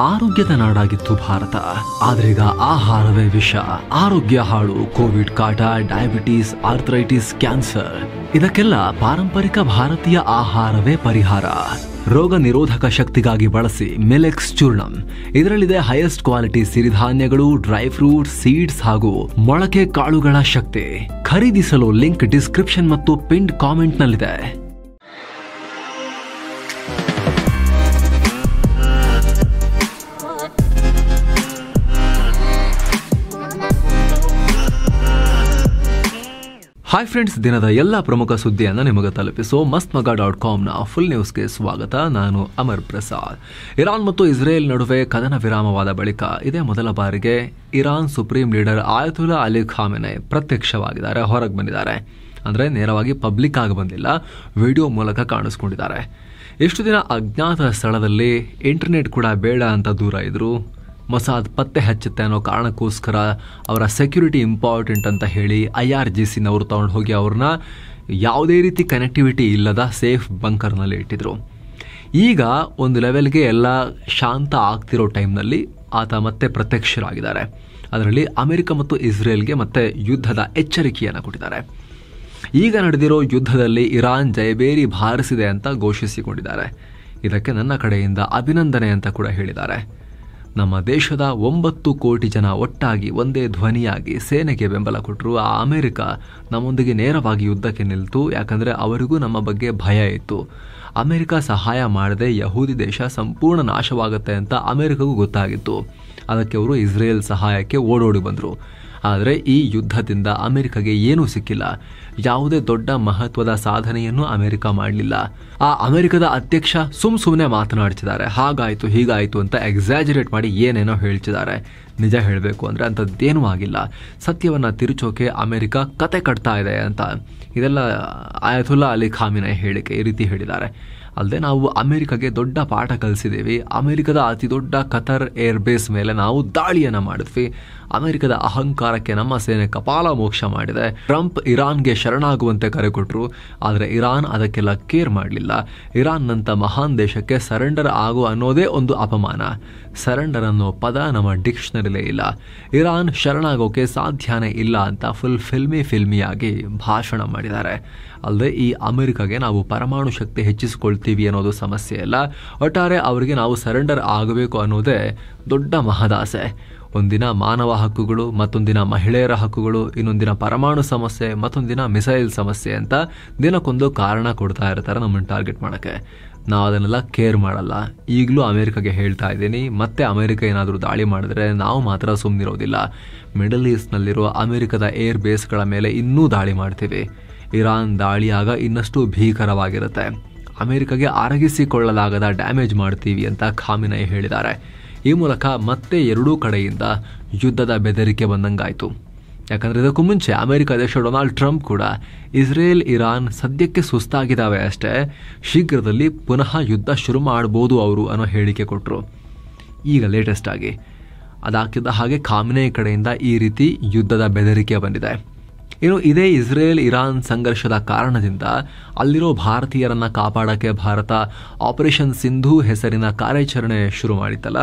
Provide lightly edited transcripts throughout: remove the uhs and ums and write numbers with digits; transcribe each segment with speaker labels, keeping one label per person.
Speaker 1: ಆರೋಗ್ಯದ ನಾಡಾಗಿತ್ತು ಭಾರತ. ಆದ್ರೀಗ ಆಹಾರವೇ ವಿಷ. ಆರೋಗ್ಯ ಹಾಳು, ಕೋವಿಡ್ ಕಾಟ, ಡಯಾಬಿಟೀಸ್, ಆರ್ಥರೈಟಿಸ್, ಕ್ಯಾನ್ಸರ್ ಇದಕ್ಕೆಲ್ಲ ಪಾರಂಪರಿಕ ಭಾರತೀಯ ಆಹಾರವೇ ಪರಿಹಾರ. ರೋಗ ನಿರೋಧಕ ಶಕ್ತಿಗಾಗಿ ಬಳಸಿ ಮಿಲೆಕ್ಸ್ ಚೂರ್ಣಂ. ಇದರಲ್ಲಿದೆ ಹೈಯೆಸ್ಟ್ ಕ್ವಾಲಿಟಿ ಸಿರಿಧಾನ್ಯಗಳು, ಡ್ರೈ ಫ್ರೂಟ್ಸ್, ಸೀಡ್ಸ್ ಹಾಗೂ ಮೊಳಕೆ ಕಾಳುಗಳ ಶಕ್ತಿ. ಖರೀದಿಸಲು ಲಿಂಕ್ ಡಿಸ್ಕ್ರಿಪ್ಷನ್ ಮತ್ತು ಪಿನ್ಡ್ ಕಾಮೆಂಟ್ ನಲ್ಲಿದೆ. ಹಾಯ್ ಫ್ರೆಂಡ್ಸ್, ದಿನದ ಎಲ್ಲ ಪ್ರಮುಖ ಸುದ್ದಿಯನ್ನು ನಿಮಗೆ ತಲುಪಿಸೋ mastmaga.comನ ಫುಲ್ ನ್ಯೂಸ್ಗೆ ಸ್ವಾಗತ. ನಾನು ಅಮರ್ ಪ್ರಸಾದ್. ಇರಾನ್ ಮತ್ತು ಇಸ್ರೇಲ್ ನಡುವೆ ಕದನ ವಿರಾಮವಾದ ಬಳಿಕ ಇದೇ ಮೊದಲ ಬಾರಿಗೆ Iran supreme leader Ayatollah Ali Khamenei ಪ್ರತ್ಯಕ್ಷವಾಗಿದ್ದಾರೆ, ಹೊರಗೆ ಬಂದಿದ್ದಾರೆ. ಅಂದರೆ ನೇರವಾಗಿ ಪಬ್ಲಿಕ್ ಆಗಿ ಬಂದಿಲ್ಲ, ವಿಡಿಯೋ ಮೂಲಕ ಕಾಣಿಸ್ಕೊಂಡಿದ್ದಾರೆ. ಎಷ್ಟು ದಿನ ಅಜ್ಞಾತ ಸ್ಥಳದಲ್ಲಿ ಇಂಟರ್ನೆಟ್ ಕೂಡ ಬೇಡ ಅಂತ ದೂರ ಇದ್ರು. ಮೊಸಾದ್ ಪತ್ತೆ ಹಚ್ಚುತ್ತೆ ಅನ್ನೋ ಕಾರಣಕ್ಕೋಸ್ಕರ ಅವರ ಸೆಕ್ಯೂರಿಟಿ ಇಂಪಾರ್ಟೆಂಟ್ ಅಂತ ಹೇಳಿ IRGCನವರು ತಗೊಂಡು ಹೋಗಿ ಅವ್ರನ್ನ ಯಾವುದೇ ರೀತಿ ಕನೆಕ್ಟಿವಿಟಿ ಇಲ್ಲದ ಸೇಫ್ ಬಂಕರ್ನಲ್ಲಿ ಇಟ್ಟಿದ್ರು. ಈಗ ಒಂದು ಲೆವೆಲ್ಗೆ ಎಲ್ಲ ಶಾಂತ ಆಗ್ತಿರೋ ಟೈಮ್ನಲ್ಲಿ ಆತ ಮತ್ತೆ ಪ್ರತ್ಯಕ್ಷರಾಗಿದ್ದಾರೆ. ಅದರಲ್ಲಿ ಅಮೆರಿಕ ಮತ್ತು ಇಸ್ರೇಲ್ಗೆ ಮತ್ತೆ ಯುದ್ಧದ ಎಚ್ಚರಿಕೆಯನ್ನು ಕೊಟ್ಟಿದ್ದಾರೆ. ಈಗ ನಡೆದಿರೋ ಯುದ್ಧದಲ್ಲಿ ಇರಾನ್ ಜಯಬೇರಿ ಬಾರಿಸಿದೆ ಅಂತ ಘೋಷಿಸಿಕೊಂಡಿದ್ದಾರೆ. ಇದಕ್ಕೆ ನನ್ನ ಕಡೆಯಿಂದ ಅಭಿನಂದನೆ ಅಂತ ಕೂಡ ಹೇಳಿದ್ದಾರೆ. ನಮ್ಮ ದೇಶದ 9 ಕೋಟಿ ಜನ ಒಟ್ಟಾಗಿ ಒಂದೇ ಧ್ವನಿಯಾಗಿ ಸೇನೆಗೆ ಬೆಂಬಲ ಕೊಟ್ಟರು. ಆ ಅಮೆರಿಕ ನಮ್ಮೊಂದಿಗೆ ನೇರವಾಗಿ ಯುದ್ಧಕ್ಕೆ ನಿಲ್ತು. ಯಾಕಂದರೆ ಅವರಿಗೂ ನಮ್ಮ ಬಗ್ಗೆ ಭಯ ಇತ್ತು. ಅಮೆರಿಕ ಸಹಾಯ ಮಾಡದೆ ಯಹೂದಿ ದೇಶ ಸಂಪೂರ್ಣ ನಾಶವಾಗುತ್ತೆ ಅಂತ ಅಮೆರಿಕಗೂ ಗೊತ್ತಾಗಿತ್ತು. ಅದಕ್ಕೆ ಅವರು ಇಸ್ರೇಲ್ ಸಹಾಯಕ್ಕೆ ಓಡೋಡಿ ಬಂದರು. ಆದರೆ ಈ ಯುದ್ಧದಿಂದ ಅಮೆರಿಕಗೆ ಏನೂ ಸಿಕ್ಕಿಲ್ಲ. ಯಾವುದೇ ದೊಡ್ಡ ಮಹತ್ವದ ಸಾಧನೆಯನ್ನು ಅಮೆರಿಕ ಮಾಡಲಿಲ್ಲ. ಆ ಅಮೆರಿಕದ ಅಧ್ಯಕ್ಷ ಸುಮ್ಮನೆ ಮಾತನಾಡ್ತಿದ್ದಾರೆ. ಹಾಗಾಯಿತು ಹೀಗಾಯಿತು ಅಂತ ಎಕ್ಸಾಜರೇಟ್ ಮಾಡಿ ಏನೇನೋ ಹೇಳ್ತಿದ್ದಾರೆ. ನಿಜ ಹೇಳಬೇಕು ಅಂದರೆ ಅಂಥದ್ದೇನೂ ಆಗಿಲ್ಲ. ಸತ್ಯವನ್ನು ತಿರುಚೋಕೆ ಅಮೆರಿಕ ಕತೆ ಕಟ್ತಾ ಇದೆ ಅಂತ ಇದೆಲ್ಲ ಆಯತುಲ್ಲಾ ಅಲಿ ಖಾಮೆನಿ ಹೇಳಿಕೆ ಈ ರೀತಿ ಹೇಳಿದ್ದಾರೆ. ಅಲ್ಲದೆ ನಾವು ಅಮೆರಿಕಗೆ ದೊಡ್ಡ ಪಾಠ ಕಲಿಸಿದ್ದೀವಿ. ಅಮೆರಿಕದ ಅತಿ ದೊಡ್ಡ ಕತರ್ ಏರ್ಬೇಸ್ ಮೇಲೆ ನಾವು ದಾಳಿಯನ್ನು ಮಾಡಿದ್ವಿ. ಅಮೆರಿಕದ ಅಹಂಕಾರಕ್ಕೆ ನಮ್ಮ ಸೇನೆ ಕಪಾಲ ಮೋಕ್ಷ ಮಾಡಿದೆ. ಟ್ರಂಪ್ ಇರಾನ್ಗೆ ಶರಣಾಗುವಂತೆ ಕರೆ ಕೊಟ್ಟರು. ಆದರೆ ಇರಾನ್ ಅದಕ್ಕೆಲ್ಲ ಕೇರ್ ಮಾಡಲಿಲ್ಲ. ಇರಾನ್ನಂಥ ಮಹಾನ್ ದೇಶಕ್ಕೆ ಸರೆಂಡರ್ ಆಗು ಅನ್ನೋದೇ ಒಂದು ಅಪಮಾನ. ಸರೆಂಡರ್ ಅನ್ನೋ ಪದ ನಮ್ಮ ಡಿಕ್ಷನರಿಲೇ ಇಲ್ಲ. ಇರಾನ್ ಶರಣಾಗೋಕೆ ಸಾಧ್ಯನೇ ಇಲ್ಲ ಅಂತ ಫಿಲ್ಮಿಯಾಗಿ ಭಾಷಣ ಮಾಡಿದ್ದಾರೆ. ಅಲ್ಲದೆ ಈ ಅಮೆರಿಕಗೆ ನಾವು ಪರಮಾಣು ಶಕ್ತಿ ಹೆಚ್ಚಿಸಿಕೊಳ್ತೀವಿ ಅನ್ನೋದು ಸಮಸ್ಯೆ ಇಲ್ಲ. ಒಟ್ಟಾರೆ ಅವರಿಗೆ ನಾವು ಸರೆಂಡರ್ ಆಗಬೇಕು ಅನ್ನೋದೇ ದೊಡ್ಡ ಮಹದಾಸೆ. ಒಂದಿನ ಮಾನವ ಹಕ್ಕುಗಳು, ಮತ್ತೊಂದಿನ ಮಹಿಳೆಯರ ಹಕ್ಕುಗಳು, ಇನ್ನೊಂದಿನ ಪರಮಾಣು ಸಮಸ್ಯೆ, ಮತ್ತೊಂದಿನ ಮಿಸೈಲ್ ಸಮಸ್ಯೆ ಅಂತ ದಿನಕ್ಕೊಂದು ಕಾರಣ ಕೊಡ್ತಾ ಇರ್ತಾರೆ ನಮ್ಮನ್ನು ಟಾರ್ಗೆಟ್ ಮಾಡೋಕ್ಕೆ. ನಾವು ಅದನ್ನೆಲ್ಲ ಕೇರ್ ಮಾಡಲ್ಲ. ಈಗಲೂ ಅಮೆರಿಕಾಗೆ ಹೇಳ್ತಾ ಇದ್ದೀನಿ, ಮತ್ತೆ ಅಮೆರಿಕ ಏನಾದರೂ ದಾಳಿ ಮಾಡಿದ್ರೆ ನಾವು ಮಾತ್ರ ಸುಮ್ಮನಿರೋದಿಲ್ಲ. ಮಿಡಲ್ ಈಸ್ಟ್ನಲ್ಲಿರೋ ಅಮೆರಿಕದ ಏರ್ ಬೇಸ್ಗಳ ಮೇಲೆ ಇನ್ನೂ ದಾಳಿ ಮಾಡ್ತೀವಿ. ಇರಾನ್ ದಾಳಿಯಾಗ ಇನ್ನಷ್ಟು ಭೀಕರವಾಗಿರುತ್ತೆ. ಅಮೆರಿಕಗೆ ಅರಗಿಸಿಕೊಳ್ಳಲಾಗದ ಡ್ಯಾಮೇಜ್ ಮಾಡ್ತೀವಿ ಅಂತ ಖಾಮೆನಿ ಹೇಳಿದ್ದಾರೆ. ಈ ಮೂಲಕ ಮತ್ತೆ ಎರಡೂ ಕಡೆಯಿಂದ ಯುದ್ಧದ ಬೆದರಿಕೆ ಬಂದಂಗಾಯಿತು. ಯಾಕಂದರೆ ಇದಕ್ಕೂ ಮುಂಚೆ ಅಮೆರಿಕ ಅಧ್ಯಕ್ಷ ಡೊನಾಲ್ಡ್ ಟ್ರಂಪ್ ಕೂಡ ಇಸ್ರೇಲ್ ಇರಾನ್ ಸದ್ಯಕ್ಕೆ ಸುಸ್ತಾಗಿದ್ದಾವೆ ಅಷ್ಟೇ, ಶೀಘ್ರದಲ್ಲಿ ಪುನಃ ಯುದ್ಧ ಶುರು ಮಾಡ್ಬೋದು ಅವರು ಅನ್ನೋ ಹೇಳಿಕೆ ಕೊಟ್ಟರು. ಈಗ ಲೇಟೆಸ್ಟ್ ಆಗಿ ಅದಾಗ್ತಿದ್ದ ಹಾಗೆ ಖಾಮೆನಿ ಕಡೆಯಿಂದ ಈ ರೀತಿ ಯುದ್ಧದ ಬೆದರಿಕೆ ಬಂದಿದೆ. ಇನ್ನು ಇದೇ ಇಸ್ರೇಲ್ ಇರಾನ್ ಸಂಘರ್ಷದ ಕಾರಣದಿಂದ ಅಲ್ಲಿರೋ ಭಾರತೀಯರನ್ನ ಕಾಪಾಡೋಕ್ಕೆ ಭಾರತ ಆಪರೇಷನ್ ಸಿಂಧು ಹೆಸರಿನ ಕಾರ್ಯಾಚರಣೆ ಶುರು ಮಾಡಿತ್ತಲ್ಲ,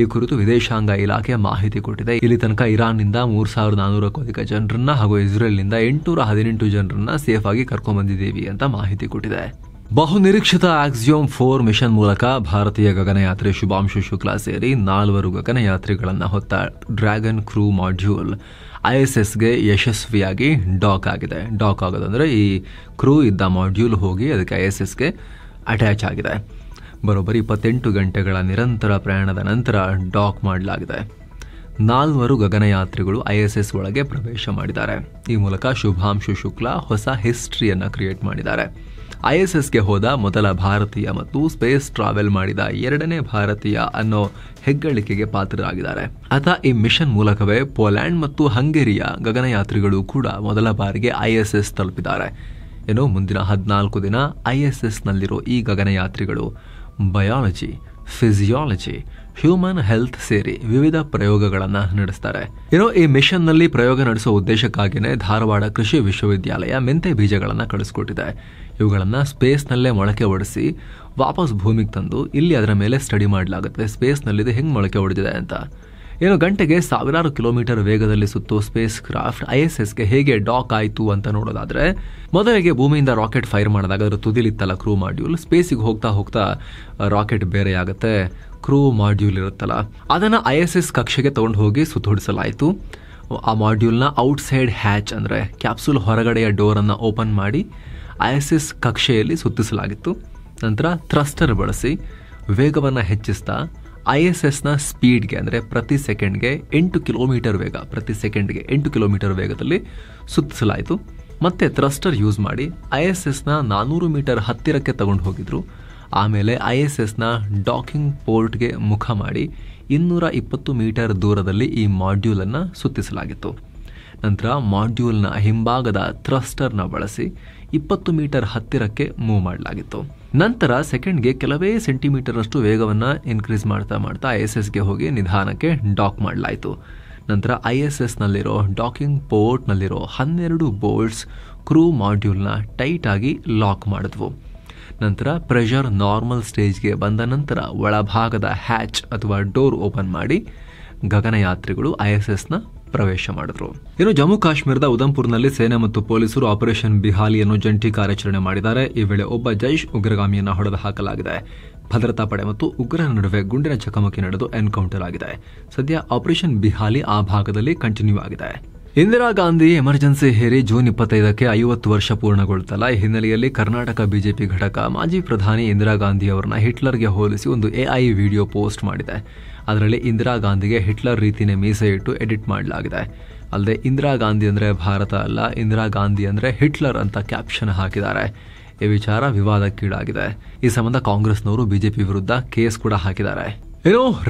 Speaker 1: ಈ ಕುರಿತು ವಿದೇಶಾಂಗ ಇಲಾಖೆ ಮಾಹಿತಿ ಕೊಟ್ಟಿದೆ. ಇಲ್ಲಿ ತನಕ ಇರಾನ್ನಿಂದ 3400ಕ್ಕೂ ಅಧಿಕ ಜನರನ್ನ ಹಾಗೂ ಇಸ್ರೇಲ್ನಿಂದ 818 ಜನರನ್ನ ಸೇಫ್ ಆಗಿ ಕರ್ಕೊಂಡ್ಬಂದಿದ್ದೀವಿ ಅಂತ ಮಾಹಿತಿ ಕೊಟ್ಟಿದೆ. ಬಹುನಿರೀಕ್ಷಿತ ಆಕ್ಸಿಯೋಮ್ 4 ಮಿಷನ್ ಮೂಲಕ ಭಾರತೀಯ ಗಗನಯಾತ್ರಿ ಶುಭಾಂಶು ಶುಕ್ಲಾ ಸೇರಿ 4 ಗಗನಯಾತ್ರಿಗಳನ್ನು ಹೊತ್ತ ಡ್ರ್ಯಾಗನ್ ಕ್ರೂ ಮಾಡ್ಯೂಲ್ ISSಗೆ ಯಶಸ್ವಿಯಾಗಿ ಡಾಕ್ ಆಗಿದೆ. ಡಾಕ್ ಆಗೋದಂದರೆ ಈ ಕ್ರೂ ಇದ್ದ ಮಾಡ್ಯೂಲ್ ಹೋಗಿ ಅದಕ್ಕೆ ISSಗೆ ಅಟ್ಯಾಚ್ ಆಗಿದೆ. ಬರೋಬ್ಬರಿ 28 ಗಂಟೆಗಳ ನಿರಂತರ ಪ್ರಯಾಣದ ನಂತರ ಡಾಕ್ ಮಾಡಲಾಗಿದೆ. 4 ಗಗನಯಾತ್ರಿಗಳು ISS ಒಳಗೆ ಪ್ರವೇಶ ಮಾಡಿದ್ದಾರೆ. ಈ ಮೂಲಕ ಶುಭಾಂಶು ಶುಕ್ಲಾ ಹೊಸ ಹಿಸ್ಟ್ರಿಯನ್ನು ಕ್ರಿಯೇಟ್ ಮಾಡಿದ್ದಾರೆ. ISSಗೆ ಹೋದ ಮೊದಲ ಭಾರತೀಯ ಮತ್ತು ಸ್ಪೇಸ್ ಟ್ರಾವೆಲ್ ಮಾಡಿದ 2ನೇ ಭಾರತೀಯ ಅನ್ನೋ ಹೆಗ್ಗಳಿಕೆಗೆ ಪಾತ್ರರಾಗಿದ್ದಾರೆ. ಈ ಮಿಷನ್ ಮೂಲಕವೇ ಪೋಲ್ಯಾಂಡ್ ಮತ್ತು ಹಂಗೇರಿಯ ಗಗನಯಾತ್ರಿಗಳು ಕೂಡ ಮೊದಲ ಬಾರಿಗೆ ISS ತಲುಪಿದ್ದಾರೆ. ಇನ್ನು ಮುಂದಿನ 14 ದಿನ ISSನಲ್ಲಿರೋ ಈ ಗಗನಯಾತ್ರಿಗಳು ಬಯಾಲಜಿ, ಫಿಸಿಯಾಲಜಿ, ಹ್ಯೂಮನ್ ಹೆಲ್ತ್ ಸೇರಿ ವಿವಿಧ ಪ್ರಯೋಗಗಳನ್ನು ನಡೆಸ್ತಾರೆ. ಈ ಮಿಷನ್ ನಲ್ಲಿ ಪ್ರಯೋಗ ನಡೆಸುವ ಉದ್ದೇಶಕ್ಕಾಗಿಯೇ ಧಾರವಾಡ ಕೃಷಿ ವಿಶ್ವವಿದ್ಯಾಲಯ ಮೆಂತೆ ಬೀಜಗಳನ್ನು ಕಳಿಸ್ಕೊಟ್ಟಿದೆ. ಇವುಗಳನ್ನ ಸ್ಪೇಸ್ ನಲ್ಲೇ ಮೊಳಕೆ ಒಡಿಸಿ ವಾಪಸ್ ಭೂಮಿಗೆ ತಂದು ಇಲ್ಲಿ ಅದರ ಮೇಲೆ ಸ್ಟಡಿ ಮಾಡಲಾಗುತ್ತೆ. ಸ್ಪೇಸ್ ನಲ್ಲಿ ಇದು ಹೆಂಗ್ ಮೊಳಕೆ ಹೊಡೆದಿದೆ ಅಂತ. ಗಂಟೆಗೆ ಸಾವಿರಾರು ಕಿಲೋಮೀಟರ್ ವೇಗದಲ್ಲಿ ಸುತ್ತೋ ಸ್ಪೇಸ್ ಕ್ರಾಫ್ಟ್ ISSಗೆ ಹೇಗೆ ಡಾಕ್ ಆಯಿತು ಅಂತ ನೋಡೋದಾದ್ರೆ, ಮೊದಲಿಗೆ ಭೂಮಿಯಿಂದ ರಾಕೆಟ್ ಫೈರ್ ಮಾಡಿದಾಗ ಅದರ ತುದಿಲಿತ್ತಲ್ಲ ಕ್ರೂ ಮಾಡ್ಯೂಲ್, ಸ್ಪೇಸಿಗೆ ಹೋಗ್ತಾ ಹೋಗ್ತಾ ರಾಕೆಟ್ ಬೇರೆ ಆಗುತ್ತೆ. ಕ್ರೂ ಮಾಡ್ಯೂಲ್ ಇರುತ್ತಲ್ಲ ಅದನ್ನ ISS ಕಕ್ಷೆಗೆ ತಗೊಂಡು ಹೋಗಿ ಸುತ್ತೋಡಿಸಲಾಯಿತು. ಆ ಮಾಡ್ಯೂಲ್ನ ಔಟ್ಸೈಡ್ ಹ್ಯಾಚ್ ಅಂದ್ರೆ ಕ್ಯಾಪ್ಸೂಲ್ ಹೊರಗಡೆಯ ಡೋರ್ ಅನ್ನ ಓಪನ್ ಮಾಡಿ ISS ಕಕ್ಷೆಯಲ್ಲಿ ಸುತ್ತಿಸಲಾಗಿತ್ತು. ನಂತರ ಥ್ರಸ್ಟರ್ ಬಳಸಿ ವೇಗವನ್ನು ಹೆಚ್ಚಿಸ್ತಾ ISSನ ಸ್ಪೀಡ್ಗೆ ಅಂದರೆ ಪ್ರತಿ ಸೆಕೆಂಡ್ಗೆ 8 ಕಿಲೋಮೀಟರ್ ವೇಗ, ಪ್ರತಿ ಸೆಕೆಂಡ್ಗೆ 8 ಕಿಲೋಮೀಟರ್ ವೇಗದಲ್ಲಿ ಸುತ್ತಿಸಲಾಯಿತು. ಮತ್ತೆ ಥ್ರಸ್ಟರ್ ಯೂಸ್ ಮಾಡಿ ISSನ 400 ಮೀಟರ್ ಹತ್ತಿರಕ್ಕೆ ತಗೊಂಡು ಹೋಗಿದ್ರು. ಆಮೇಲೆ ISSನ ಡಾಕಿಂಗ್ ಪೋರ್ಟ್ಗೆ ಮುಖ ಮಾಡಿ 220 ಮೀಟರ್ ದೂರದಲ್ಲಿ ಈ ಮಾಡ್ಯೂಲನ್ನು ಸುತ್ತಿಸಲಾಗಿತ್ತು. ನಂತರ ಮಾಡ್ಯೂಲ್ನ ಹಿಂಭಾಗದ ಥ್ರಸ್ಟರ್ನ ಬಳಸಿ 20 ಮೀಟರ್ ಹತ್ತಿರಕ್ಕೆ ಮೂವ್ ಮಾಡಲಾಗಿತ್ತು. ನಂತರ ಸೆಕೆಂಡ್ಗೆ ಕೆಲವೇ ಸೆಂಟಿಮೀಟರ್ ಅಷ್ಟು ವೇಗವನ್ನು ಇನ್ಕ್ರೀಸ್ ಮಾಡ್ತಾ ISSಗೆ ಹೋಗಿ ನಿಧಾನಕ್ಕೆ ಡಾಕ್ ಮಾಡಲಾಯಿತು. ನಂತರ ISSನಲ್ಲಿರೋ ಡಾಕಿಂಗ್ ಪೋರ್ಟ್ನಲ್ಲಿರೋ 12 ಬೋಲ್ಟ್ಸ್ ಕ್ರೂ ಮಾಡ್ಯೂಲ್ನ ಟೈಟ್ ಆಗಿ ಲಾಕ್ ಮಾಡಿದ್ವು. ನಂತರ ಪ್ರೆಷರ್ ನಾರ್ಮಲ್ ಸ್ಟೇಜ್ಗೆ ಬಂದ ನಂತರ ಒಳಭಾಗದ ಹ್ಯಾಚ್ ಅಥವಾ ಡೋರ್ ಓಪನ್ ಮಾಡಿ ಗಗನಯಾತ್ರಿಗಳು ISSನ ಪ್ರವೇಶ ಮಾಡಿದ್ರು. ಜಮ್ಮು ಕಾಶ್ಮೀರದ ಉಧಂಪುರ್ನಲ್ಲಿ ಸೇನೆ ಮತ್ತು ಪೊಲೀಸರು ಆಪರೇಷನ್ ಬಿಹಾಲಿಯನ್ನು ಜಂಟಿ ಕಾರ್ಯಾಚರಣೆ ಮಾಡಿದ್ದಾರೆ. ಈ ವೇಳೆ ಒಬ್ಬ ಜೈಷ್ ಉಗ್ರಗಾಮಿಯನ್ನು ಹೊಡೆದು ಹಾಕಲಾಗಿದೆ. ಭದ್ರತಾ ಪಡೆ ಮತ್ತು ಉಗ್ರರ ನಡುವೆ ಗುಂಡಿನ ಚಕಮಕಿ ನಡೆದು ಎನ್ಕೌಂಟರ್ ಆಗಿದೆ. ಸದ್ಯ ಆಪರೇಷನ್ ಬಿಹಾಲಿ ಆ ಭಾಗದಲ್ಲಿ ಕಂಟಿನ್ಯೂ ಆಗಿದೆ. ಇಂದಿರಾ ಗಾಂಧಿ ಎಮರ್ಜೆನ್ಸಿ ಹೇರಿ ಜೂನ್ 25ಕ್ಕೆ 50 ವರ್ಷ ಪೂರ್ಣಗೊಳ್ಳುತ್ತಲ್ಲ. ಈ ಹಿನ್ನೆಲೆಯಲ್ಲಿ ಕರ್ನಾಟಕ ಬಿಜೆಪಿ ಘಟಕ ಮಾಜಿ ಪ್ರಧಾನಿ ಇಂದಿರಾ ಗಾಂಧಿ ಅವರನ್ನ ಹಿಟ್ಲರ್ಗೆ ಹೋಲಿಸಿ ಒಂದು AI ವಿಡಿಯೋ ಪೋಸ್ಟ್ ಮಾಡಿದೆ. ಅದರಲ್ಲಿ ಇಂದಿರಾ ಗಾಂಧಿಗೆ ಹಿಟ್ಲರ್ ರೀತಿನೇ ಮೀಸೆ ಇಟ್ಟು ಎಡಿಟ್ ಮಾಡಲಾಗಿದೆ. ಅಲ್ಲದೆ ಇಂದಿರಾ ಗಾಂಧಿ ಅಂದ್ರೆ ಭಾರತ ಅಲ್ಲ, ಇಂದಿರಾ ಗಾಂಧಿ ಅಂದ್ರೆ ಹಿಟ್ಲರ್ ಅಂತ ಕ್ಯಾಪ್ಷನ್ ಹಾಕಿದ್ದಾರೆ. ಈ ವಿಚಾರ ವಿವಾದಕ್ಕೀಡಾಗಿದೆ. ಈ ಸಂಬಂಧ ಕಾಂಗ್ರೆಸ್ನವರು ಬಿಜೆಪಿ ವಿರುದ್ಧ ಕೇಸ್ ಕೂಡ ಹಾಕಿದ್ದಾರೆ.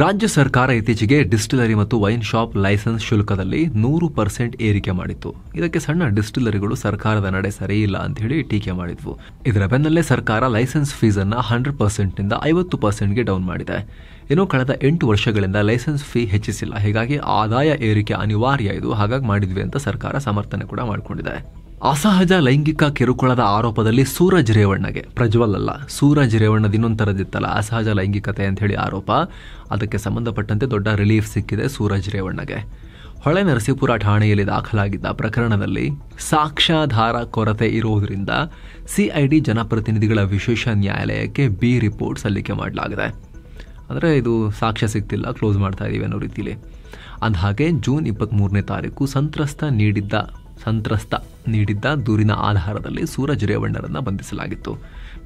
Speaker 1: ರಾಜ್ಯ ಸರ್ಕಾರ ಇತ್ತೀಚೆಗೆ ಡಿಸ್ಟಿಲರಿ ಮತ್ತು ವೈನ್ ಶಾಪ್ ಲೈಸೆನ್ಸ್ ಶುಲ್ಕದಲ್ಲಿ 100% ಏರಿಕೆ ಮಾಡಿತ್ತು. ಇದಕ್ಕೆ ಸಣ್ಣ ಡಿಸ್ಟಿಲರಿಗಳು ಸರ್ಕಾರದ ನಡೆ ಸರಿಯಿಲ್ಲ ಅಂತ ಹೇಳಿ ಟೀಕೆ ಮಾಡಿದ್ವು. ಇದರ ಬೆನ್ನಲ್ಲೇ ಸರ್ಕಾರ ಲೈಸೆನ್ಸ್ ಫೀಸ್ ಅನ್ನ 100% ನಿಂದ 50%ಗೆ ಡೌನ್ ಮಾಡಿದೆ. ಕಳೆದ 8 ವರ್ಷಗಳಿಂದ ಲೈಸೆನ್ಸ್ ಫೀ ಹೆಚ್ಚಿಸಿಲ್ಲ. ಹೀಗಾಗಿ ಆದಾಯ ಏರಿಕೆ ಅನಿವಾರ್ಯ, ಇದು ಹಾಗಾಗಿ ಮಾಡಿದ್ವಿ ಅಂತ ಸರ್ಕಾರ ಸಮರ್ಥನೆ ಕೂಡ ಮಾಡಿಕೊಂಡಿದೆ. ಅಸಹಜ ಲೈಂಗಿಕ ಕಿರುಕುಳದ ಆರೋಪದಲ್ಲಿ ಸೂರಜ್ ರೇವಣ್ಣಗೆ, ಪ್ರಜ್ವಲ್ ಅಲ್ಲ, ಸೂರಜ್ ರೇವಣ್ಣದ ಇನ್ನೊಂದು ಥರದಿತ್ತಲ್ಲ ಅಸಹಜ ಲೈಂಗಿಕತೆ ಅಂತ ಹೇಳಿ ಆರೋಪ, ಅದಕ್ಕೆ ಸಂಬಂಧಪಟ್ಟಂತೆ ದೊಡ್ಡ ರಿಲೀಫ್ ಸಿಕ್ಕಿದೆ ಸೂರಜ್ ರೇವಣ್ಣಗೆ. ಹೊಳೆ ನರಸೀಪುರ ಠಾಣೆಯಲ್ಲಿ ದಾಖಲಾಗಿದ್ದ ಪ್ರಕರಣದಲ್ಲಿ ಸಾಕ್ಷ್ಯಾಧಾರ ಕೊರತೆ ಇರುವುದರಿಂದ CID ಜನಪ್ರತಿನಿಧಿಗಳ ವಿಶೇಷ ನ್ಯಾಯಾಲಯಕ್ಕೆ B ರಿಪೋರ್ಟ್ ಸಲ್ಲಿಕೆ ಮಾಡಲಾಗಿದೆ. ಅಂದರೆ ಇದು ಸಾಕ್ಷ್ಯ ಸಿಗ್ತಿಲ್ಲ, ಕ್ಲೋಸ್ ಮಾಡ್ತಾ ಇದೀವಿ ಅನ್ನೋ ರೀತಿಯಲ್ಲಿ. ಅಂದಹಾಗೆ ಜೂನ್ 23ನೇ ತಾರೀಕು ಸಂತ್ರಸ್ತ ನೀಡಿದ್ದ ದೂರಿನ ಆಧಾರದಲ್ಲಿ ಸೂರಜ್ ರೇವಣ್ಣರನ್ನ ಬಂಧಿಸಲಾಗಿತ್ತು.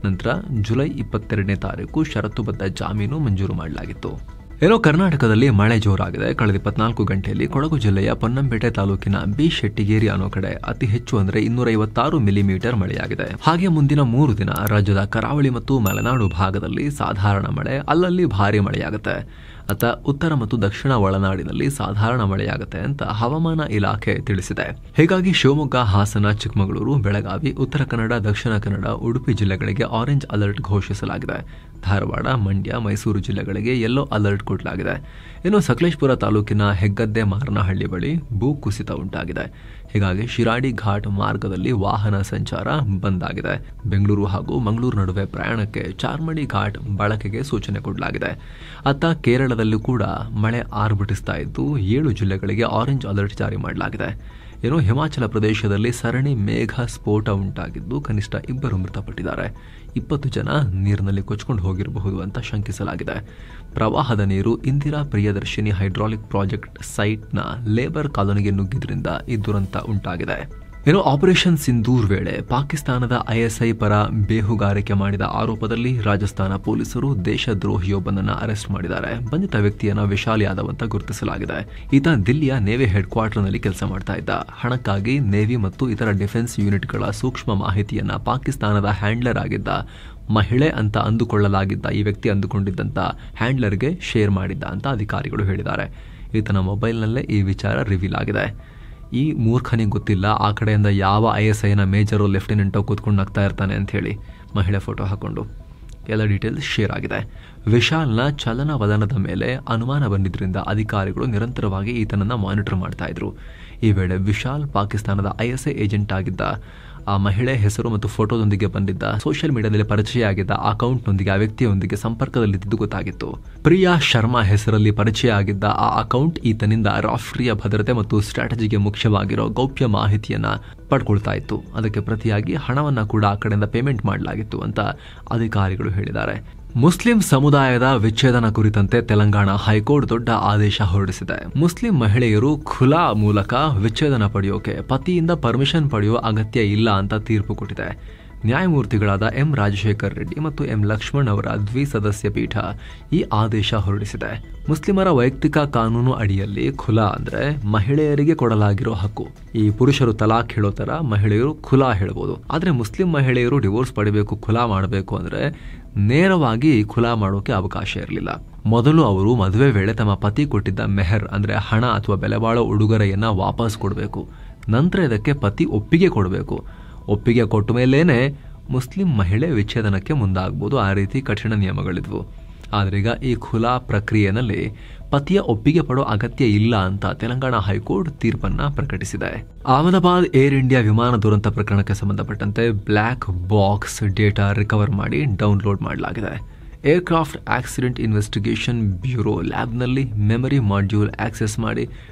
Speaker 1: ನಂತರ ಜುಲೈ 22ನೇ ತಾರೀಕು ಷರತ್ತುಬದ್ಧ ಜಾಮೀನು ಮಂಜೂರು ಮಾಡಲಾಗಿತ್ತು. ಕರ್ನಾಟಕದಲ್ಲಿ ಮಳೆ ಜೋರಾಗಿದೆ. ಕಳೆದ 24 ಗಂಟೆಯಲ್ಲಿ ಕೊಡಗು ಜಿಲ್ಲೆಯ ಪೊನ್ನಂಪೇಟೆ ತಾಲೂಕಿನ B ಶೆಟ್ಟಿಗೇರಿ ಅನ್ನೋ ಕಡೆ ಅತಿ ಹೆಚ್ಚು ಅಂದರೆ 256 ಮಿಲಿಮೀಟರ್ ಮಳೆಯಾಗಿದೆ. ಹಾಗೆ ಮುಂದಿನ 3 ದಿನ ರಾಜ್ಯದ ಕರಾವಳಿ ಮತ್ತು ಮಲೆನಾಡು ಭಾಗದಲ್ಲಿ ಸಾಧಾರಣ ಮಳೆ, ಅಲ್ಲಲ್ಲಿ ಭಾರಿ ಮಳೆಯಾಗುತ್ತೆ. ಉತ್ತರ ಮತ್ತು ದಕ್ಷಿಣ ಒಳನಾಡಿನಲ್ಲಿ ಸಾಧಾರಣ ಮಳೆಯಾಗುತ್ತೆ ಅಂತ ಹವಾಮಾನ ಇಲಾಖೆ ತಿಳಿಸಿದೆ. ಹೀಗಾಗಿ ಶಿವಮೊಗ್ಗ, ಹಾಸನ, ಚಿಕ್ಕಮಗಳೂರು, ಬೆಳಗಾವಿ, ಉತ್ತರ ಕನ್ನಡ, ದಕ್ಷಿಣ ಕನ್ನಡ, ಉಡುಪಿ ಜಿಲ್ಲೆಗಳಿಗೆ ಆರೆಂಜ್ ಅಲರ್ಟ್ ಘೋಷಿಸಲಾಗಿದೆ. ಧಾರವಾಡ, ಮಂಡ್ಯ, ಮೈಸೂರು ಜಿಲ್ಲೆಗಳಿಗೆ ಯೆಲ್ಲೋ ಅಲರ್ಟ್ ಕೊಡಲಾಗಿದೆ. ಸಕಲೇಶಪುರ ತಾಲೂಕಿನ ಹೆಗ್ಗದ್ದೆ ಮಾರನಹಳ್ಳಿ ಬಳಿ ಭೂ ಕುಸಿತ ಉಂಟಾಗಿದೆ. ಹೀಗಾಗಿ ಶಿರಾಡಿ ಘಾಟ್ ಮಾರ್ಗದಲ್ಲಿ ವಾಹನ ಸಂಚಾರ ಬಂದ್ ಆಗಿದೆ. ಬೆಂಗಳೂರು ಹಾಗೂ ಮಂಗಳೂರು ನಡುವೆ ಪ್ರಯಾಣಕ್ಕೆ ಚಾರ್ಮಡಿ ಘಾಟ್ ಬಳಕೆಗೆ ಸೂಚನೆ ಕೊಡಲಾಗಿದೆ. ಕೇರಳದಲ್ಲೂ ಕೂಡ ಮಳೆ ಆರ್ಭಟಿಸ್ತಾ ಇದ್ದು 7 ಜಿಲ್ಲೆಗಳಿಗೆ ಆರೆಂಜ್ ಅಲರ್ಟ್ ಜಾರಿ ಮಾಡಲಾಗಿದೆ. ಹಿಮಾಚಲ ಪ್ರದೇಶದಲ್ಲಿ ಸರಣಿ ಮೇಘ ಸ್ಫೋಟ ಉಂಟಾಗಿದ್ದು ಕನಿಷ್ಠ 2 ಮೃತಪಟ್ಟಿದ್ದಾರೆ. 20 ಜನ ನೀರಿನಲ್ಲಿ ಕೊಚ್ಚಿಕೊಂಡು ಹೋಗಿರಬಹುದು ಅಂತ ಶಂಕಿಸಲಾಗಿದೆ. ಪ್ರವಾಹದ ನೀರು ಇಂದಿರಾ ಪ್ರಿಯದರ್ಶಿನಿ ಹೈಡ್ರಾಲಿಕ್ ಪ್ರಾಜೆಕ್ಟ್ ಸೈಟ್ನ ಲೇಬರ್ ಕಾಲೋನಿಗೆ ನುಗ್ಗಿದ್ರಿಂದ ಈ ದುರಂತ ಉಂಟಾಗಿದೆ. ಆಪರೇಷನ್ ಸಿಂಧೂರ್ ವೇಳೆ ಪಾಕಿಸ್ತಾನದ ISI ಪರ ಬೇಹುಗಾರಿಕೆ ಮಾಡಿದ ಆರೋಪದಲ್ಲಿ ರಾಜಸ್ಥಾನ ಪೊಲೀಸರು ದೇಶದ್ರೋಹಿಯೊಬ್ಬನನ್ನ ಅರೆಸ್ಟ್ ಮಾಡಿದ್ದಾರೆ. ಬಂಧಿತ ವ್ಯಕ್ತಿಯನ್ನ ವಿಶಾಲ್ ಯಾದವ್ ಅಂತ ಗುರುತಿಸಲಾಗಿದೆ. ಈತ ದಿಲ್ಲಿಯ ನೇವಿ ಹೆಡ್ ಕ್ವಾರ್ಟರ್ನಲ್ಲಿ ಕೆಲಸ ಮಾಡ್ತಾ ಇದ್ದ. ಹಣಕ್ಕಾಗಿ ನೇವಿ ಮತ್ತು ಇತರ ಡಿಫೆನ್ಸ್ ಯೂನಿಟ್ಗಳ ಸೂಕ್ಷ್ಮ ಮಾಹಿತಿಯನ್ನ ಪಾಕಿಸ್ತಾನದ ಹ್ಯಾಂಡ್ಲರ್ ಆಗಿದ್ದ ಮಹಿಳೆ ಅಂತ ಅಂದುಕೊಳ್ಳಲಾಗಿದ್ದ ಈ ವ್ಯಕ್ತಿ ಅಂದುಕೊಂಡಿದ್ದಂತ ಹ್ಯಾಂಡ್ಲರ್ಗೆ ಶೇರ್ ಮಾಡಿದ್ದ ಅಂತ ಅಧಿಕಾರಿಗಳು ಹೇಳಿದ್ದಾರೆ. ಈತನ ಮೊಬೈಲ್ನಲ್ಲೇ ಈ ವಿಚಾರ ರಿವೀಲ್ ಆಗಿದೆ. ಈ ಮೂರ್ಖನಿಗೆ ಗೊತ್ತಿಲ್ಲ ಆ ಕಡೆಯಿಂದ ಯಾವ ISIನ ಮೇಜರು ಲೆಫ್ಟಿನೆಂಟೋ ಕೂತ್ಕೊಂಡು ನಗ್ತಾ ಇರ್ತಾನೆ ಅಂತ ಹೇಳಿ ಮಹಿಳೆ ಫೋಟೋ ಹಾಕೊಂಡು. ಎಲ್ಲ ಡೀಟೇಲ್ಸ್ ಶೇರ್ ಆಗಿದೆ. ವಿಶಾಲ್ನ ಚಲನವಲನದ ಮೇಲೆ ಅನುಮಾನ ಬಂದಿದ್ದರಿಂದ ಅಧಿಕಾರಿಗಳು ನಿರಂತರವಾಗಿ ಈತನನ್ನ ಮಾನಿಟರ್ ಮಾಡ್ತಾ ಇದ್ರು. ಈ ವೇಳೆ ವಿಶಾಲ್ ಪಾಕಿಸ್ತಾನದ ISI ಏಜೆಂಟ್ ಆಗಿದ್ದ. ಆ ಮಹಿಳೆ ಹೆಸರು ಮತ್ತು ಫೋಟೋದೊಂದಿಗೆ ಬಂದಿದ್ದ, ಸೋಷಿಯಲ್ ಮೀಡಿಯಾದಲ್ಲಿ ಪರಿಚಯ ಆಗಿದ್ದ ಅಕೌಂಟ್ನೊಂದಿಗೆ ಆ ವ್ಯಕ್ತಿಯೊಂದಿಗೆ ಸಂಪರ್ಕದಲ್ಲಿದ್ದು ಗೊತ್ತಾಗಿತ್ತು. ಪ್ರಿಯಾ ಶರ್ಮಾ ಹೆಸರಲ್ಲಿ ಪರಿಚಯ ಆಗಿದ್ದ ಆ ಅಕೌಂಟ್ ಈತನಿಂದ ರಾಷ್ಟ್ರೀಯ ಭದ್ರತೆ ಮತ್ತು ಸ್ಟ್ರಾಟಜಿಗೆ ಮುಖ್ಯವಾಗಿರೋ ಗೌಪ್ಯ ಮಾಹಿತಿಯನ್ನ ಪಡ್ಕೊಳ್ತಾ ಇತ್ತು. ಅದಕ್ಕೆ ಪ್ರತಿಯಾಗಿ ಹಣವನ್ನ ಕೂಡ ಆ ಕಡೆಯಿಂದ ಪೇಮೆಂಟ್ ಮಾಡಲಾಗಿತ್ತು ಅಂತ ಅಧಿಕಾರಿಗಳು ಹೇಳಿದ್ದಾರೆ. ಮುಸ್ಲಿಂ ಸಮುದಾಯದ ವಿಚ್ಛೇದನ ಕುರಿತಂತೆ ತೆಲಂಗಾಣ ಹೈಕೋರ್ಟ್ ದೊಡ್ಡ ಆದೇಶ ಹೊರಡಿಸಿದೆ. ಮುಸ್ಲಿಂ ಮಹಿಳೆಯರು ಖುಲಾ ಮೂಲಕ ವಿಚ್ಛೇದನ ಪಡೆಯೋಕೆ ಪತಿಯಿಂದ ಪರ್ಮಿಷನ್ ಪಡೆಯುವ ಅಗತ್ಯ ಇಲ್ಲ ಅಂತ ತೀರ್ಪು ಕೊಟ್ಟಿದೆ. ನ್ಯಾಯಮೂರ್ತಿಗಳಾದ ಎಂ ರಾಜಶೇಖರ್ ರೆಡ್ಡಿ ಮತ್ತು ಎಂ ಲಕ್ಷ್ಮಣ್ ಅವರ ದ್ವಿಸದಸ್ಯ ಪೀಠ ಈ ಆದೇಶ ಹೊರಡಿಸಿದೆ. ಮುಸ್ಲಿಮರ ವೈಯಕ್ತಿಕ ಕಾನೂನು ಅಡಿಯಲ್ಲಿ ಖುಲಾ ಅಂದ್ರೆ ಮಹಿಳೆಯರಿಗೆ ಕೊಡಲಾಗಿರೋ ಹಕ್ಕು. ಈ ಪುರುಷರು ತಲಾಖ್ ಹೇಳೋ ತರ ಮಹಿಳೆಯರು ಖುಲಾ ಹೇಳ್ಬೋದು. ಆದ್ರೆ ಮುಸ್ಲಿಂ ಮಹಿಳೆಯರು ಡಿವೋರ್ಸ್ ಪಡಿಬೇಕು, ಖುಲಾ ಮಾಡಬೇಕು ಅಂದ್ರೆ ನೇರವಾಗಿ ಖುಲಾ ಮಾಡೋಕೆ ಅವಕಾಶ ಇರಲಿಲ್ಲ. ಮೊದಲು ಅವರು ಮದುವೆ ವೇಳೆ ತಮ್ಮ ಪತಿ ಕೊಟ್ಟಿದ್ದ ಮೆಹರ್ ಅಂದ್ರೆ ಹಣ ಅಥವಾ ಬೆಲೆಬಾಳೋ ಉಡುಗೊರೆಯನ್ನ ವಾಪಸ್ ಕೊಡಬೇಕು. ನಂತರ ಇದಕ್ಕೆ ಪತಿ ಒಪ್ಪಿಗೆ ಕೊಡಬೇಕು. ಒಪ್ಪಿಗೆ ಕೊಟ್ಟ ಮೇಲೇನೆ ಮುಸ್ಲಿಂ ಮಹಿಳೆ ವಿಚ್ಛೇದನಕ್ಕೆ ಮುಂದಾಗಬಹುದು. ಆ ರೀತಿ ಕಠಿಣ ನಿಯಮಗಳಿದ್ವು. ಆದ್ರೀಗ ಈ ಖುಲಾ ಪ್ರಕ್ರಿಯೆಯಲ್ಲಿ ಪತಿಯ ಒಪ್ಪಿಗೆ ಪಡೋ ಅಗತ್ಯ ಇಲ್ಲ ಅಂತ ತೆಲಂಗಾಣ ಹೈಕೋರ್ಟ್ ತೀರ್ಪನ್ನ ಪ್ರಕಟಿಸಿದೆ. ಅಹಮದಾಬಾದ್ ಏರ್ ಇಂಡಿಯಾ ವಿಮಾನ ದುರಂತ ಪ್ರಕರಣಕ್ಕೆ ಸಂಬಂಧಪಟ್ಟಂತೆ ಬ್ಲಾಕ್ ಬಾಕ್ಸ್ ಡೇಟಾ ರಿಕವರ್ ಮಾಡಿ ಡೌನ್ಲೋಡ್ ಮಾಡಲಾಗಿದೆ. ಏರ್ಕ್ರಾಫ್ಟ್ ಆಕ್ಸಿಡೆಂಟ್ ಇನ್ವೆಸ್ಟಿಗೇಷನ್ ಬ್ಯೂರೋ ಲ್ಯಾಬ್ನಲ್ಲಿ ಮೆಮರಿ ಮಾಡ್ಯೂಲ್ ಆಕ್ಸೆಸ್ ಮಾಡಿ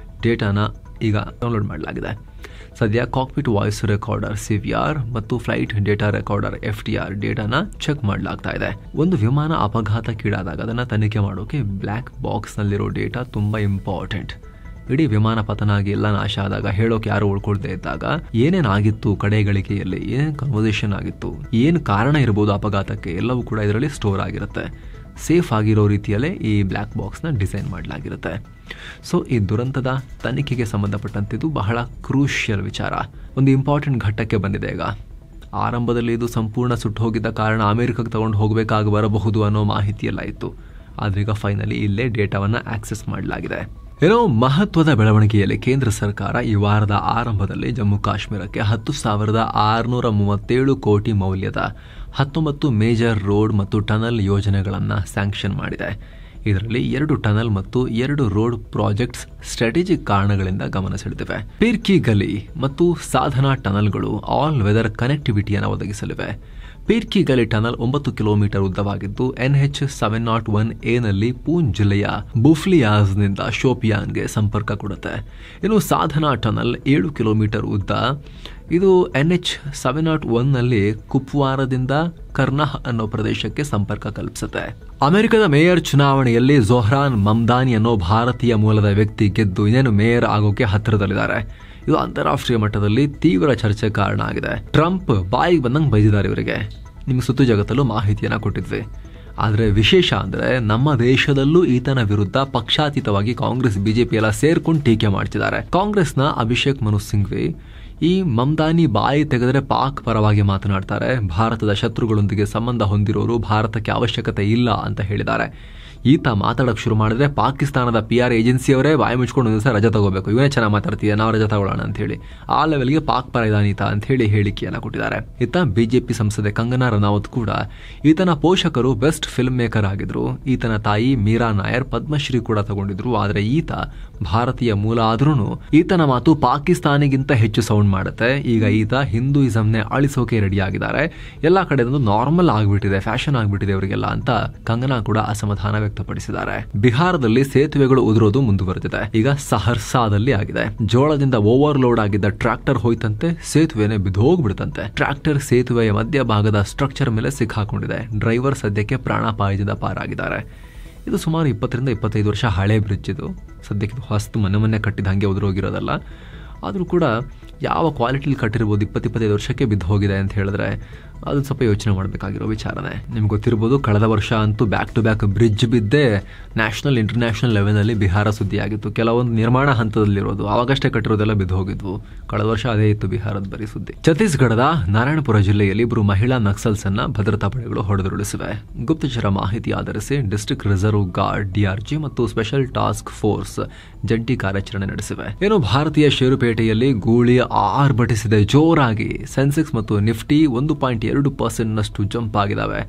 Speaker 1: ಡೇಟಾನ ಈಗ ಡೌನ್ಲೋಡ್ ಮಾಡಲಾಗಿದೆ. ಸದ್ಯ ಕಾಕ್ಪಿಟ್ ವಾಯ್ಸ್ ರೆಕಾರ್ಡರ್ CVR ಮತ್ತು ಫ್ಲೈಟ್ ಡೇಟಾ ರೆಕಾರ್ಡರ್ FTR ಡೇಟಾನ ಚೆಕ್ ಮಾಡಲಾಗ್ತಾ ಇದೆ. ಒಂದು ವಿಮಾನ ಅಪಘಾತಕ್ಕೀಡಾದಾಗ ಅದನ್ನ ತನಿಖೆ ಮಾಡೋಕೆ ಬ್ಲಾಕ್ ಬಾಕ್ಸ್ ನಲ್ಲಿರೋ ಡೇಟಾ ತುಂಬಾ ಇಂಪಾರ್ಟೆಂಟ್. ಇಡೀ ವಿಮಾನ ಪತನ ಆಗಿ ಎಲ್ಲ ನಾಶ ಆದಾಗ ಹೇಳೋಕೆ ಯಾರು ಉಳ್ಕೊಳ್ದೇ ಇದ್ದಾಗ ಏನೇನಾಗಿತ್ತು, ಕಡೆಗಳಿಕೆಯಲ್ಲಿ ಏನೇನು ಕನ್ವರ್ಸೇಷನ್ ಆಗಿತ್ತು, ಏನು ಕಾರಣ ಇರಬಹುದು ಅಪಘಾತಕ್ಕೆ, ಎಲ್ಲವೂ ಕೂಡ ಇದರಲ್ಲಿ ಸ್ಟೋರ್ ಆಗಿರುತ್ತೆ. ಸೇಫ್ ಆಗಿರೋ ರೀತಿಯಲ್ಲೇ ಈ ಬ್ಲ್ಯಾಕ್ ಬಾಕ್ಸ್ನ ಡಿಸೈನ್ ಮಾಡಲಾಗಿರುತ್ತೆ. ಸೊ ಈ ದುರಂತದ ತನಿಖೆಗೆ ಸಂಬಂಧಪಟ್ಟಂತಿದ್ದು ಬಹಳ ಕ್ರೂಷಿಯಲ್ ವಿಚಾರ. ಒಂದು ಇಂಪಾರ್ಟೆಂಟ್ ಘಟ್ಟಕ್ಕೆ ಬಂದಿದೆ ಈಗ. ಆರಂಭದಲ್ಲಿ ಇದು ಸಂಪೂರ್ಣ ಸುಟ್ಟು ಹೋಗಿದ್ದ ಕಾರಣ ಅಮೆರಿಕಕ್ಕೆ ತಗೊಂಡು ಹೋಗಬೇಕಾಗಿ ಬರಬಹುದು ಅನ್ನೋ ಮಾಹಿತಿ ಎಲ್ಲ ಇತ್ತು. ಆದ್ರೆ ಈಗ ಫೈನಲಿ ಇಲ್ಲೇ ಡೇಟಾವನ್ನ ಆಕ್ಸೆಸ್ ಮಾಡಲಾಗಿದೆ. ಏನೋ ಮಹತ್ವದ ಬೆಳವಣಿಗೆಯಲ್ಲಿ ಕೇಂದ್ರ ಸರ್ಕಾರ ಈ ವಾರದ ಆರಂಭದಲ್ಲಿ ಜಮ್ಮು ಕಾಶ್ಮೀರಕ್ಕೆ 10,637 ಕೋಟಿ ಮೌಲ್ಯದ 19 ಮೇಜರ್ ರೋಡ್ ಮತ್ತು ಟನಲ್ ಯೋಜನೆಗಳನ್ನು ಸ್ಯಾಂಕ್ಷನ್ ಮಾಡಿದೆ. ಇದರಲ್ಲಿ 2 ಟನಲ್ ಮತ್ತು 2 ರೋಡ್ ಪ್ರಾಜೆಕ್ಟ್ಸ್ ಸ್ಟ್ರಾಟಜಿಕ್ ಕಾರಣಗಳಿಂದ ಗಮನ ಸೆಳೆದಿವೆ. ಪಿರ್ಕಿ ಗಲಿ ಮತ್ತು ಸಾಧನಾ ಟನಲ್ಗಳು ಆಲ್ ವೆದರ್ ಕನೆಕ್ಟಿವಿಟಿಯನ್ನು ಒದಗಿಸಲಿವೆ. ಪಿರ್ಕಿ ಗಲಿ ಟನಲ್ 9 ಕಿಲೋಮೀಟರ್ ಉದ್ದವಾಗಿದ್ದು NH 701A ನಲ್ಲಿ ಪೂಂಚ್ ಜಿಲ್ಲೆಯ ಬುಫ್ಲಿಯಾಜ್ನಿಂದ ಶೋಪಿಯಾನ್ಗೆ ಸಂಪರ್ಕ ಕೊಡುತ್ತೆ. ಇನ್ನು ಸಾಧನಾ ಟನಲ್ 7 ಕಿಲೋಮೀಟರ್ ಉದ್ದ. ಇದು NH 701 ನಲ್ಲಿ ಕುಪ್ವಾರದಿಂದ ಕರ್ನಾಹ್ ಅನ್ನೋ ಪ್ರದೇಶಕ್ಕೆ ಸಂಪರ್ಕ ಕಲ್ಪಿಸುತ್ತೆ. ಅಮೆರಿಕದ ಮೇಯರ್ ಚುನಾವಣೆಯಲ್ಲಿ ಜೊಹ್ರಾನ್ ಮಮ್ದಾನಿ ಅನ್ನೋ ಭಾರತೀಯ ಮೂಲದ ವ್ಯಕ್ತಿ ಗೆದ್ದು ಇನ್ನೇನು ಮೇಯರ್ ಆಗೋಕೆ ಹತ್ತಿರದಲ್ಲಿದ್ದಾರೆ. ಇದು ಅಂತಾರಾಷ್ಟ್ರೀಯ ಮಟ್ಟದಲ್ಲಿ ತೀವ್ರ ಚರ್ಚೆ ಕಾರಣ ಆಗಿದೆ. ಟ್ರಂಪ್ ಬಾಯಿಗೆ ಬಂದಂಗೆ ಬೈದಿದ್ದಾರೆ ಇವರಿಗೆ. ನಿಮ್ಗೆ ಸುತ್ತು ಜಗತ್ತಲ್ಲೂ ಮಾಹಿತಿಯನ್ನ ಕೊಟ್ಟಿದ್ವಿ. ಆದರೆ ವಿಶೇಷ ಅಂದರೆ ನಮ್ಮ ದೇಶದಲ್ಲೂ ಈತನ ವಿರುದ್ಧ ಪಕ್ಷಾತೀತವಾಗಿ ಕಾಂಗ್ರೆಸ್ BJP ಎಲ್ಲ ಸೇರ್ಕೊಂಡು ಟೀಕೆ ಮಾಡ್ತಿದ್ದಾರೆ. ಕಾಂಗ್ರೆಸ್ನ ಅಭಿಷೇಕ್ ಮನು ಸಿಂಘ್ವಿ ಈ ಮಮ್ದಾನಿ ಬಾಯಿ ತೆಗೆದರೆ ಪಾಕ್ ಪರವಾಗಿ ಮಾತನಾಡ್ತಾರೆ. ಭಾರತದ ಶತ್ರುಗಳೊಂದಿಗೆ ಸಂಬಂಧ ಹೊಂದಿರೋರು ಭಾರತಕ್ಕೆ ಅವಶ್ಯಕತೆ ಇಲ್ಲ ಅಂತ ಹೇಳಿದ್ದಾರೆ. ಈತ ಮಾತಾಡೋಕೆ ಶುರು ಮಾಡಿದ್ರೆ ಪಾಕಿಸ್ತಾನದ PR ಏಜೆನ್ಸಿಯವರೇ ಬಾಯಿ ಮುಚ್ಕೊಂಡು ಒಂದು ದಿವಸ ರಜೆ ತಗೋಬೇಕು, ಇವನೇ ಚೆನ್ನಾಗಿ ಮಾತಾಡ್ತೀಯ, ನಾವು ರಜೆ ತಗೊಳ್ಳೋಣ ಅಂತ ಹೇಳಿ ಆ ಲೆವೆಲ್ಗೆ ಪಾಕ್ ಪರ ಇದ್ದಾನೆ ಈತ ಅಂತ ಹೇಳಿ ಹೇಳಿಕೆಯನ್ನು ಕೊಟ್ಟಿದ್ದಾರೆ. ಈತ BJP ಸಂಸದೆ ಕಂಗನಾ ರನೌತ್ ಕೂಡ ಈತನ ಪೋಷಕರು ಬೆಸ್ಟ್ ಫಿಲ್ಮ್ ಮೇಕರ್ ಆಗಿದ್ರು. ಈತನ ತಾಯಿ ಮೀರಾ ನಾಯರ್ ಪದ್ಮಶ್ರೀ ಕೂಡ ತಗೊಂಡಿದ್ರು. ಆದರೆ ಈತ ಭಾರತೀಯ ಮೂಲ ಆದ್ರೂ ಈತನ ಮಾತು ಪಾಕಿಸ್ತಾನಿಗಿಂತ ಹೆಚ್ಚು ಸೌಂಡ್ ಮಾಡುತ್ತೆ. ಈಗ ಈತ ಹಿಂದೂಯಿಸಂನೇ ಅಳಿಸೋಕೆ ರೆಡಿ ಆಗಿದ್ದಾರೆ. ಎಲ್ಲಾ ಕಡೆ ನಾರ್ಮಲ್ ಆಗ್ಬಿಟ್ಟಿದೆ, ಫ್ಯಾಷನ್ ಆಗ್ಬಿಟ್ಟಿದೆ ಇವರಿಗೆಲ್ಲ ಅಂತ ಕಂಗನಾ ಕೂಡ ಅಸಮಾಧಾನ ವ್ಯಕ್ತಪಡಿಸಿದ್ದಾರೆ. ಬಿಹಾರದಲ್ಲಿ ಸೇತುವೆಗಳು ಉದುರೋದು ಮುಂದುವರೆದಿದೆ. ಈಗ ಸಹರ್ಸಾದಲ್ಲಿ ಆಗಿದೆ. ಜೋಳದಿಂದ ಓವರ್ಲೋಡ್ ಆಗಿದ್ದ ಟ್ರಾಕ್ಟರ್ ಹೋಯ್ತಂತೆ, ಸೇತುವೆನೆ ಬಿದ್ದೋಗ್ಬಿಡ್ತಂತೆ. ಟ್ರಾಕ್ಟರ್ ಸೇತುವೆಯ ಮಧ್ಯಭಾಗದ ಸ್ಟ್ರಕ್ಚರ್ ಮೇಲೆ ಸಿಕ್ಕಾಕೊಂಡಿದೆ. ಡ್ರೈವರ್ ಸದ್ಯಕ್ಕೆ ಪ್ರಾಣಾಪಾಯದಿಂದ ಪಾರಾಗಿದ್ದಾರೆ. ಇದು ಸುಮಾರು 20-25 ವರ್ಷ ಹಳೆ ಬ್ರಿಡ್ಜ್. ಇದು ಸದ್ಯಕ್ಕೆ ಹೊಸ್ತು ಮೊನ್ನೆ ಕಟ್ಟಿದ ಹಂಗೆ ಉದುರೋಗಿರೋದಲ್ಲ. ಆದರೂ ಕೂಡ ಯಾವ ಕ್ವಾಲಿಟಿಲಿ ಕಟ್ಟಿರ್ಬೋದು, 20-25 ವರ್ಷಕ್ಕೆ ಬಿದ್ದು ಹೋಗಿದೆ ಅಂತ ಹೇಳಿದ್ರೆ ಅದು ಸ್ವಲ್ಪ ಯೋಚನೆ ಮಾಡಬೇಕಾಗಿರೋ ವಿಚಾರನೆ. ನಿಮ್ಗೆ ಗೊತ್ತಿರ್ಬೋದು, ಕಳೆದ ವರ್ಷ ಅಂತೂ ಬ್ಯಾಕ್ ಟು ಬ್ಯಾಕ್ ಬ್ರಿಡ್ಜ್ ಬಿದ್ದೆ ನ್ಯಾಷನಲ್ ಇಂಟರ್ನ್ಯಾಷನಲ್ ಲೆವೆಲ್ನಲ್ಲಿ ಬಿಹಾರ ಸುದ್ದಿಯಾಗಿತ್ತು. ಕೆಲವೊಂದು ನಿರ್ಮಾಣ ಹಂತದಲ್ಲಿರೋದು ಆವಾಗಷ್ಟೇ ಕಟ್ಟಿರೋದೆಲ್ಲ ಬಿದ್ದು ಹೋಗಿದ್ವು. ಕಳೆದ ವರ್ಷ ಅದೇ ಇತ್ತು ಬಿಹಾರದ ಬರೀ ಸುದ್ದಿ. ಛತ್ತೀಸ್ಗಢದ ನಾರಾಯಣಪುರ ಜಿಲ್ಲೆಯಲ್ಲಿ 2 ಮಹಿಳಾ ನಕ್ಸಲ್ಸ್ ಅನ್ನ ಭದ್ರತಾ ಪಡೆಗಳು ಹೊಡೆದುರುಳಿಸಿವೆ. ಗುಪ್ತಚರ ಮಾಹಿತಿ ಆಧರಿಸಿ ಡಿಸ್ಟ್ರಿಕ್ಟ್ ರಿಸರ್ವ್ ಗಾರ್ಡ್ DRG ಮತ್ತು ಸ್ಪೆಷಲ್ ಟಾಸ್ಕ್ ಫೋರ್ಸ್ ಜಂಟಿ ಕಾರ್ಯಾಚರಣೆ ನಡೆಸಿವೆ. ಏನು ಭಾರತೀಯ ಷೇರುಪೇಟೆಯಲ್ಲಿ ಗೂಳಿ ಆರ್ಭಟಿಸಿದೆ ಜೋರಾಗಿ. ಸೆನ್ಸೆಕ್ಸ್ ಮತ್ತು ನಿಫ್ಟಿ 1.2% ನಷ್ಟು ಜಂಪ್ ಆಗಿದ್ದಾವೆ.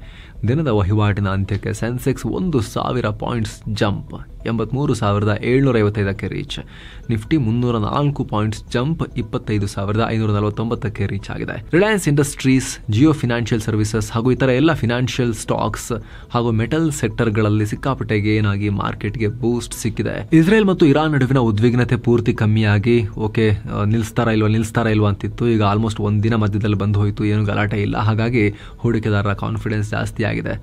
Speaker 1: ದಿನದ ವಹಿವಾಟಿನ ಅಂತ್ಯಕ್ಕೆ ಸೆನ್ಸೆಕ್ಸ್ 1,000 ಪಾಯಿಂಟ್ಸ್ ಜಂಪ್ 83,755ಕ್ಕೆ ರೀಚ್. ನಿಫ್ಟಿ 304 ಪಾಯಿಂಟ್ಸ್ ಜಂಪ್ 25,549ಕ್ಕೆ ರೀಚ್ ಆಗಿದೆ. ರಿಲಯನ್ಸ್ ಇಂಡಸ್ಟ್ರೀಸ್, ಜಿಯೋ ಫಿನಾನ್ಷಿಯಲ್ ಸರ್ವಿಸಸ್ ಹಾಗೂ ಇತರ ಎಲ್ಲ ಫಿನಾನ್ಷಿಯಲ್ ಸ್ಟಾಕ್ಸ್ ಹಾಗೂ ಮೆಟಲ್ ಸೆಕ್ಟರ್ಗಳಲ್ಲಿ ಸಿಕ್ಕಾಪಟ್ಟೆ ಗೇನ್ ಆಗಿ ಮಾರ್ಕೆಟ್ಗೆ ಬೂಸ್ಟ್ ಸಿಕ್ಕಿದೆ. ಇಸ್ರೇಲ್ ಮತ್ತು ಇರಾನ್ ನಡುವಿನ ಉದ್ವಿಗ್ನತೆ ಪೂರ್ತಿ ಕಮ್ಮಿಯಾಗಿ ನಿಲ್ಲಿಸ್ತಾರಾ ಇಲ್ವಾ ಅಂತಿತ್ತು. ಈಗ ಆಲ್ಮೋಸ್ಟ್ ಒಂದಿನ ಮಧ್ಯದಲ್ಲಿ ಬಂದು ಹೋಯಿತು, ಏನು ಗಲಾಟೆ ಇಲ್ಲ. ಹಾಗಾಗಿ ಹೂಡಿಕೆದಾರರ ಕಾನ್ಫಿಡೆನ್ಸ್ ಜಾಸ್ತಿ ಆಗಿದೆ.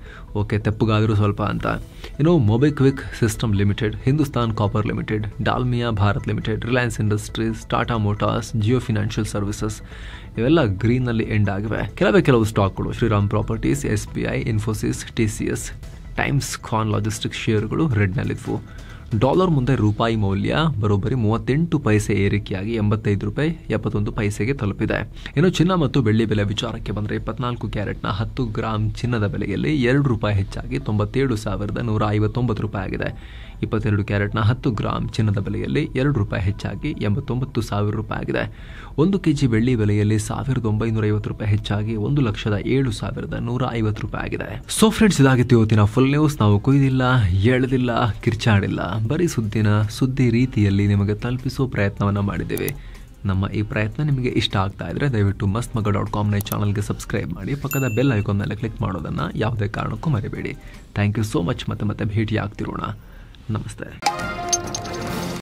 Speaker 1: ತೆಪ್ಪಗಾದರೂ ಸ್ವಲ್ಪ ಅಂತ. MobiKwik system limited, Hindustan copper limited, Dalmia Bharat limited, Reliance industries, Tata motors, Jio financial services ಇವೆಲ್ಲ ಗ್ರೀನ್ನಲ್ಲಿ ಎಂಡ್ ಆಗಿವೆ. ಕೆಲವು ಸ್ಟಾಕ್ಗಳು Shriram properties, SBI, Infosys, TCS, ಟೈಮ್ಸ್ ಖಾನ್ ಲಾಜಿಸ್ಟಿಕ್ಸ್ ಶೇರುಗಳು ರೆಡ್ನಲ್ಲಿದ್ವು. ಡಾಲರ್ ಮುಂದೆ ರೂಪಾಯಿ ಮೌಲ್ಯ ಬರೋಬ್ಬರಿ 38 ಪೈಸೆ ಏರಿಕೆಯಾಗಿ $85.71 ತಲುಪಿದೆ. ಇನ್ನು ಚಿನ್ನ ಮತ್ತು ಬೆಳ್ಳಿ ಬೆಲೆ ವಿಚಾರಕ್ಕೆ ಬಂದರೆ 24 ಕ್ಯಾರೆಟ್ನ 10 ಗ್ರಾಂ ಚಿನ್ನದ ಬೆಲೆಯಲ್ಲಿ $2 ಹೆಚ್ಚಾಗಿ $97,159 ಆಗಿದೆ. 22 ಕ್ಯಾರೆಟ್ನ 10 ಗ್ರಾಂ ಚಿನ್ನದ ಬೆಲೆಯಲ್ಲಿ $2 ಹೆಚ್ಚಾಗಿ $89,000 ಆಗಿದೆ. 1 ಕೆಜಿ ಬೆಳ್ಳಿ ಬೆಲೆಯಲ್ಲಿ $1,950 ಹೆಚ್ಚಾಗಿ $1,07,150 ಆಗಿದೆ. ಸೊ ಫ್ರೆಂಡ್ಸ್, ಇದಾಗಿತ್ತು ಇವತ್ತಿನ ಫುಲ್ ನ್ಯೂಸ್. ನಾವು ಕೊಯ್ದಿಲ್ಲ, ಎಳೆದಿಲ್ಲ, ಕಿರ್ಚಾಡಿಲ್ಲ, ಬರೀ ಸುದ್ದಿ ರೀತಿಯಲ್ಲಿ ನಿಮಗೆ ತಲುಪಿಸೋ ಪ್ರಯತ್ನವನ್ನು ಮಾಡಿದ್ದೇವೆ. ನಮ್ಮ ಈ ಪ್ರಯತ್ನ ನಿಮಗೆ ಇಷ್ಟ ಆಗ್ತಾ ಇದ್ರೆ ದಯವಿಟ್ಟು mastmaga.com ಚಾನಲ್ಗೆ ಸಬ್ಸ್ಕ್ರೈಬ್ ಮಾಡಿ, ಪಕ್ಕದ ಬೆಲ್ ಐಕಾನ್ ಮೇಲೆ ಕ್ಲಿಕ್ ಮಾಡೋದನ್ನು ಯಾವುದೇ ಕಾರಣಕ್ಕೂ ಮರಿಬೇಡಿ. Thank you so much. ಮತ್ತೆ ಭೇಟಿ ಆಗ್ತಿರೋಣ. ನಮಸ್ತೆ.